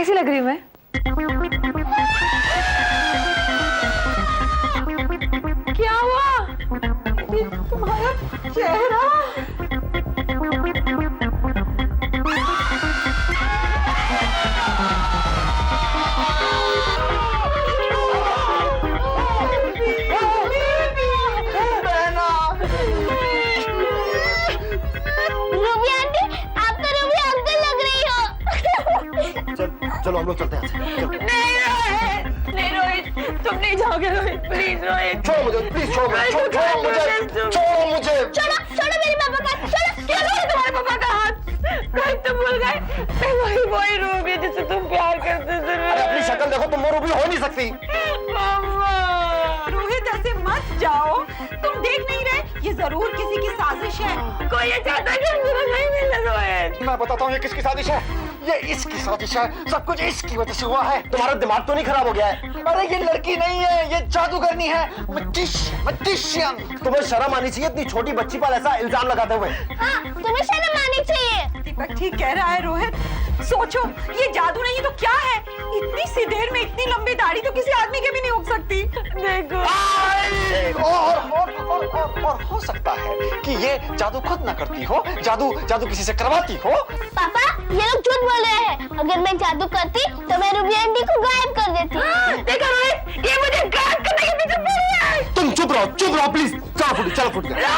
कैसी लग रही हूँ मैं? क्या हुआ? तुम्हारा चेहरा चलो हम लोग चलते हैं। नहीं रोहित, तुम नहीं जाओगे रोहित, प्लीज रोहित। छोड़ो मुझे, प्लीज छोड़ो मुझे, छोड़ो मुझे। छोड़ो मेरी पापा का, छोड़ो। क्या हुआ तुम्हारे पापा का हाथ? रोहित तुम भूल गए, मैं वही रूबी जिससे तुम प्यार करते थे। अरे अपनी शक्ल देखो, तुम वो रूबी हो नहीं सकती। रोहित ऐसे मत जाओ, तुम देख नहीं रहे ये जरूर किसी की साजिश है। कोई ये चाहता है कि हम दोनों नहीं मिले रोहित। मैं बताता हूँ ये किसकी साजिश है। ये इसकी साजिश है, सब कुछ इसकी वजह से हुआ है। तुम्हारा दिमाग तो नहीं खराब हो गया है? अरे ये लड़की नहीं है, ये जादूगरनी है, मैजिशियन। तुम्हें शर्म आनी चाहिए इतनी छोटी बच्ची पर ऐसा इल्जाम लगाते हुए। हाँ, तुम्हें शर्म आनी चाहिए। दीपक ठीक कह रहा है रोहित, सोचो ये जादू नहीं तो क्या है? इतनी सी देर में इतनी लंबी दाढ़ी तो किसी आदमी के भी नहीं उग सकती। देखो और हो सकता है कि ये जादू खुद ना करती हो, जादू किसी से करवाती हो। पापा ये लोग झूठ बोल रहे हैं। अगर मैं जादू करती तो मैं रूबी आंटी को गायब कर देती। देखो रोहित, ये मुझे गायब करने के पीछे पड़ रहा है। तुम चुप रहो प्लीज। चलो फुट गया।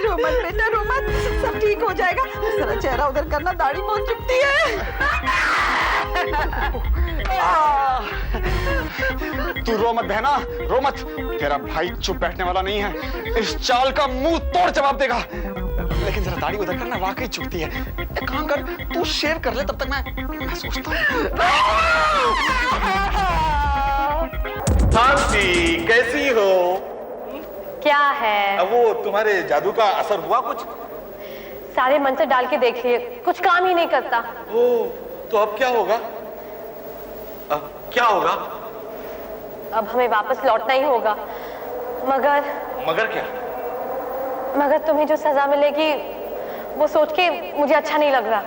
रोमन बेटा रोमन, सब ठीक हो जाएगा। जरा चेहरा उधर करना, दाढ़ी बहुत चुभती है। तू रो मत बहना, रो मत। तेरा भाई चुप बैठने वाला नहीं है, इस चाल का मुंह तोड़ जवाब देगा। लेकिन जरा दाढ़ी उधर करना, वाकई चुभती है। एक काम कर, तू शेव कर ले, तब तक मैं सोचता हूँ। शांति, कैसी हो? क्या है? अब वो तुम्हारे जादू का असर हुआ कुछ? सारे मंत्र डाल के देख लिए, कुछ काम ही नहीं करता। ओ, तो अब क्या होगा? अब क्या होगा? अब हमें वापस लौटना ही होगा। मगर क्या? मगर तुम्हें जो सजा मिलेगी वो सोच के मुझे अच्छा नहीं लग रहा।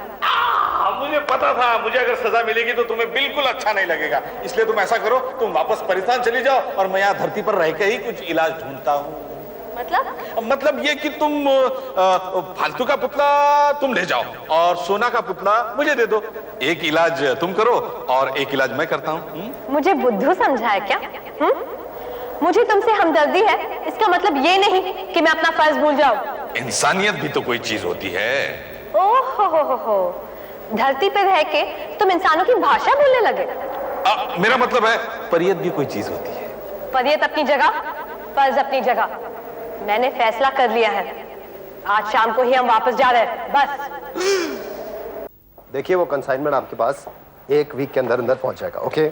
मुझे पता था, मुझे अगर सजा मिलेगी तो तुम्हें बिल्कुल अच्छा नहीं लगेगा। इसलिए तुम ऐसा करो, तुम वापस परेशान चली जाओ और मैं यहाँ धरती पर रह के ही कुछ इलाज ढूंढता हूँ। मतलब ये कि तुम फालतू का पुतला तुम ले जाओ और सोना का पुतला मुझे दे दो। एक इलाज तुम करो और एक इलाज मैं करता हूँ। मुझे बुद्धू समझा है क्या? मुझे तुमसे हमदर्दी है, इसका मतलब ये नहीं कि मैं अपना फर्ज भूल जाऊं। इंसानियत भी तो कोई चीज होती है। ओहो, धरती पे रह के तुम इंसानों की भाषा बोलने लगे। मेरा मतलब है परियत भी कोई चीज होती है। परियत अपनी जगह, फर्ज अपनी जगह। मैंने फैसला कर लिया है, आज शाम को ही हम वापस जा रहे हैं, बस। देखिए वो कंसाइनमेंट आपके पास 1 वीक के अंदर पहुंच जाएगा। ओके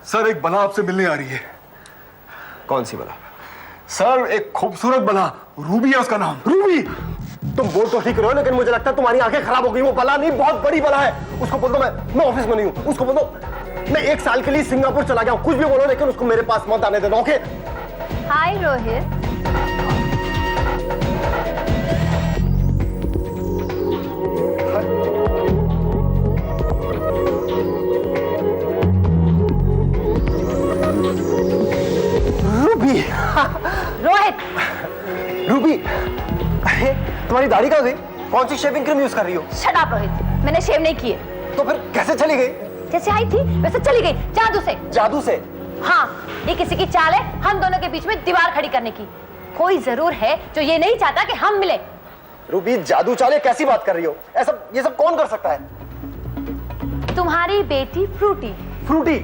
सर एक बला आपसे मिलने आ रही है। कौन सी बला? सर एक खूबसूरत बला, रूबी है उसका नाम। रूबी? तुम बोल तो ठीक रहे हो, लेकिन मुझे लगता है तुम्हारी आंखें खराब हो गई। वो बला नहीं, बहुत बड़ी बला है। उसको बोल दो मैं ऑफिस में नहीं हूं। उसको बोल दो मैं 1 साल के लिए सिंगापुर चला गया हूं। कुछ भी बोलो, लेकिन उसको मेरे पास मत आने देना। ओके? हाय रोहित। रूबी। रोहित, रूबी, अरे तुम्हारी दाढ़ी कहाँ गई? कौन सी शेविंग क्रीम यूज कर रही हो? शट अप रोहित, मैंने शेव नहीं किए। तो फिर कैसे चली गई? जैसे आई थी वैसे चली गई, जादू से। जादू से? हाँ, ये किसी की चाल है हम दोनों के बीच में दीवार खड़ी करने की। कोई जरूर है जो ये नहीं चाहता कि हम मिले। रूबी जादू चाले कैसी बात कर रही हो? ये सब कौन कर सकता है? तुम्हारी बेटी फ्रूटी। फ्रूटी?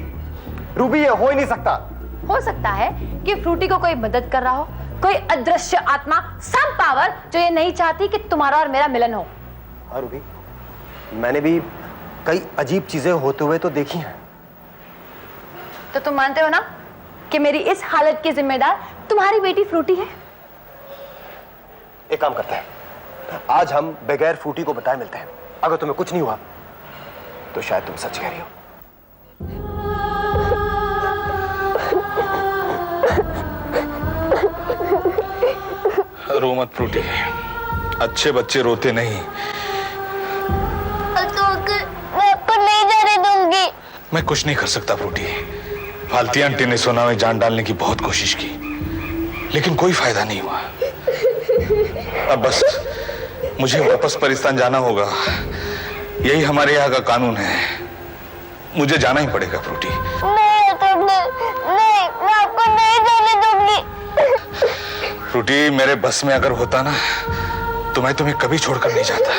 रूबी ये हो ही नहीं सकता। हो सकता है कि फ्रूटी को कोई मदद कर रहा हो, कोई अदृश्य आत्मा, सम पावर जो ये नहीं चाहती कि तुम्हारा और मेरा मिलन हो। हाँ रूबी, मैंने भी कई अजीब चीजें होते हुए तो देखी हैं। तो तुम मानते हो ना कि मेरी इस हालत की जिम्मेदार तुम्हारी बेटी फ्रूटी है? एक काम करते हैं, आज हम बगैर फ्रूटी को बताए मिलते हैं। अगर तुम्हें कुछ नहीं हुआ तो शायद तुम सच कह रही हो। रो मत फ्रूटी, अच्छे बच्चे रोते नहीं। तो अंकल मैं आपको नहीं जाने दूंगी। मैं कुछ नहीं कर सकता फ्रूटी। फाल्ती आंटी ने सोना में जान डालने की बहुत कोशिश की, लेकिन कोई फायदा नहीं हुआ। अब बस मुझे वापस पाकिस्तान जाना होगा, यही हमारे यहाँ का कानून है। मुझे जाना ही पड़ेगा फ्रूटी। नहीं मैं आपको नहीं जाने दूंगी। फ्रूटी, मेरे बस में अगर होता ना तो मैं तुम्हें कभी छोड़कर नहीं जाता।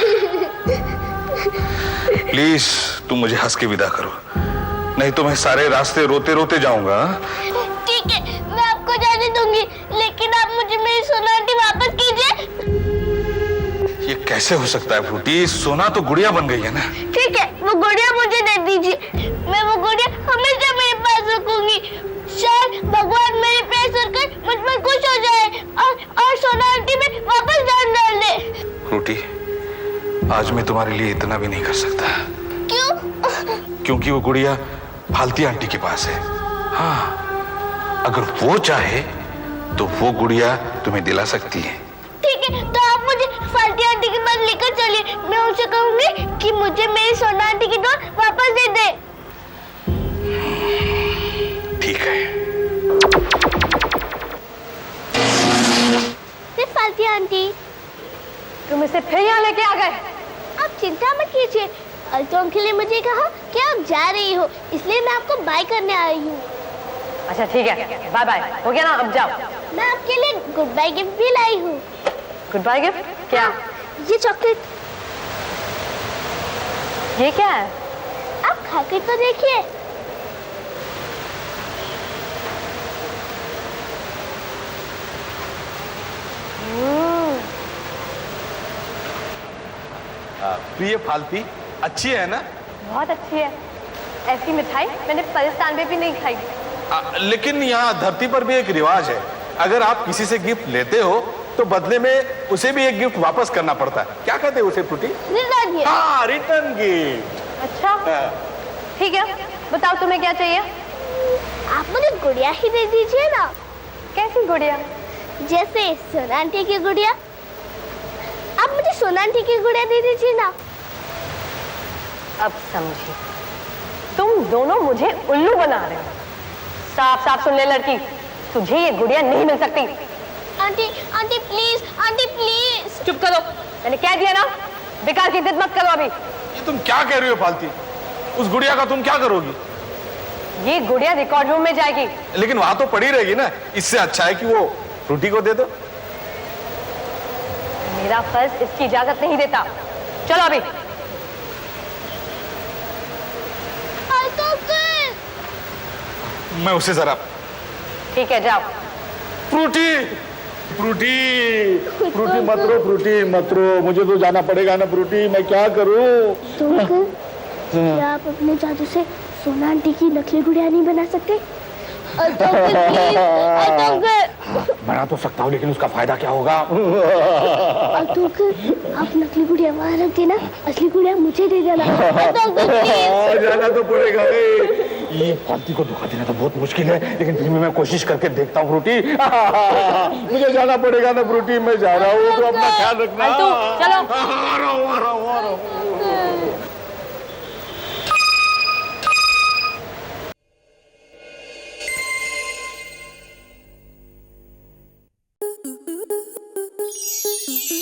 प्लीज तुम मुझे हंस के विदा करो, नहीं तो मैं सारे रास्ते रोते रोते जाऊंगा। ठीक है, मैं आपको जाने दूंगी, लेकिन आप मुझे मेरी सोना आंटी वापस कीजिए। ये कैसे हो सकता है फ्रूटी? सोना तो गुड़िया बन गई है ना। ठीक है, वो गुड़िया मुझे दे दीजिए। मैं वो गुड़िया हमेशा मेरे पास रखूंगी। शायद भगवान मेरे पैर सुनकर मुझ पर खुश हो जाए और सोना आंटी में वापस जान डाल दे। फ्रूटी, आज मैं तुम्हारे लिए इतना भी नहीं कर सकता। क्यों? क्योंकि वो गुड़िया फाल्ती आंटी के पास है। हाँ, अगर वो चाहे तो वो गुड़िया तुम्हें दिला सकती है। ठीक है, तो आप मुझे फाल्ती आंटी के पास लेकर चलिए। मैं उनसे कहूंगी कि मुझे मेरी सोना आंटी की डॉल वापस दे दे। ठीक है। फाल्ती आंटी, तुम इसे फिर यहाँ लेके आ गए? आप चिंता मत कीजिए। अल्टो अंकल ने मुझे कहा कि आप जा रही हो, इसलिए मैं आपको बाय करने आई हूँ। अच्छा ठीक है, बाय बाय, हो गया ना, अब जाओ। मैं आपके लिए गुड बाय गिफ्ट भी लाई हूँ। Goodbye gift? क्या? ये चॉकलेट। ये क्या है? आप खा के तो देखिए। प्रिय फाल्ती, अच्छी है ना? बहुत अच्छी है। ऐसी मिठाई मैंने पाकिस्तान में भी नहीं खाई। लेकिन यहाँ धरती पर भी एक रिवाज है, अगर आप किसी से गिफ्ट लेते हो तो बदले में उसे भी एक गिफ्ट वापस करना पड़ता है। क्या कहते हैं उसे फ्रूटी? Return gift. हाँ, रिटर्न गिफ्ट। अच्छा ठीक है, बताओ तुम्हें क्या चाहिए? आप मुझे गुड़िया ही दे दीजिए ना। कैसी गुड़िया? जैसे सोना आंटी की गुड़िया। आप मुझे सोना आंटी की गुड़िया दे दीजिए ना। अब समझी, तुम दोनों मुझे उल्लू बना रहे हो। साफ साफ सुन ले लड़की, तुझे ये गुड़िया नहीं मिल सकती। Aunty aunty please, aunty please. चुप करो, मैंने कह दिया ना, बेकार की जिद मत करो। अभी ये तुम क्या कह रही हो फाल्ती? उस गुड़िया का तुम क्या करोगी? ये गुड़िया रिकॉर्ड रूम में जाएगी। लेकिन वहां तो पड़ी रहेगी ना, इससे अच्छा है कि वो फ्रूटी को दे दो। मेरा फर्ज इसकी इजाजत नहीं देता। चलो अभी। मैं उसे जरा। ठीक है, जाओ। फ्रूटी, फ्रूटी, फ्रूटी मत रो, फ्रूटी मत रो, मुझे तो जाना पड़ेगा ना फ्रूटी, मैं क्या करूं? तो क्या आप अपने जादू से सोना आंटी की नकली गुड़िया नहीं बना सकते? बना तो सकता हूँ, लेकिन उसका फायदा क्या होगा? आप नकली गुड़िया वहाँ रख देना, असली गुड़िया मुझे दे देना। जाना तो पड़ेगा। ये फाल्ती को धोखा देना तो बहुत मुश्किल है, लेकिन फिर भी मैं कोशिश करके देखता हूँ फ्रूटी। मुझे जाना पड़ेगा ना फ्रूटी, मैं जा रहा हूँ, तो अपना ख्याल रखना। चलो। आ रहा हूँ।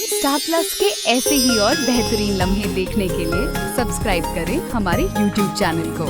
स्टार प्लस के ऐसे ही और बेहतरीन लम्हे देखने के लिए सब्सक्राइब करें हमारे YouTube चैनल को।